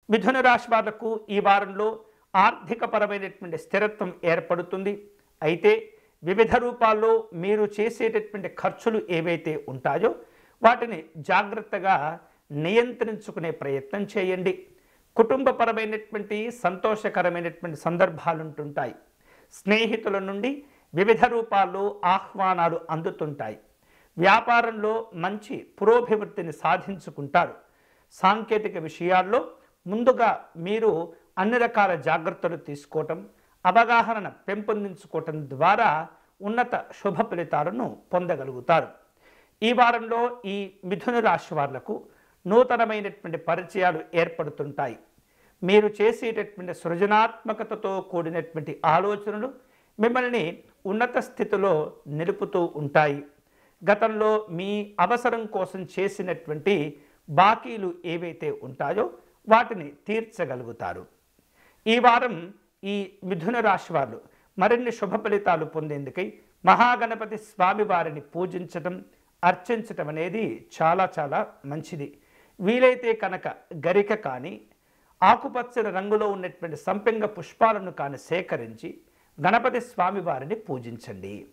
మిథున రాశి వాళ్లకు ఈ వారంలో ఆర్థికపరమైనటువంటి స్థిరత్వం ఏర్పడుతుంది. అయితే వివిధ రూపాల్లో మీరు చేసేటటువంటి ఖర్చులు ఏవైతే ఉంటాయో వాటిని జాగ్రత్తగా నియంత్రించుకునే ప్రయత్నం చేయండి. కుటుంబపరమైనటువంటి సంతోషకరమైనటువంటి సందర్భాలు ఉంటుంటాయి. స్నేహితుల నుండి వివిధ రూపాల్లో ఆహ్వానాలు అందుతుంటాయి. వ్యాపారంలో మంచి పురోభివృద్ధిని సాధించుకుంటారు. సాంకేతిక విషయాల్లో ముందుగా మీరు అన్ని రకాల జాగ్రత్తలు తీసుకోవటం, అవగాహన పెంపొందించుకోవటం ద్వారా ఉన్నత శుభ ఫలితాలను పొందగలుగుతారు. ఈ వారంలో ఈ మిథున రాశి వాళ్లకు నూతనమైనటువంటి పరిచయాలు ఏర్పడుతుంటాయి. మీరు చేసేటటువంటి సృజనాత్మకతతో కూడినటువంటి ఆలోచనలు మిమ్మల్ని ఉన్నత స్థితిలో నిలుపుతూ ఉంటాయి. గతంలో మీ అవసరం కోసం చేసినటువంటి బాకీలు ఏవైతే ఉంటాయో వాటిని తీర్చగలుగుతారు. ఈ వారం ఈ మిథున రాశి వారు మరిన్ని శుభ ఫలితాలు పొందేందుకై మహాగణపతి స్వామి వారిని పూజించటం, అర్చించటం అనేది చాలా చాలా మంచిది. వీలైతే కనుక గరిక కానీ ఆకుపచ్చని రంగులో ఉన్నటువంటి సంపెంగ పుష్పాలను కానీ సేకరించి గణపతి స్వామి వారిని పూజించండి.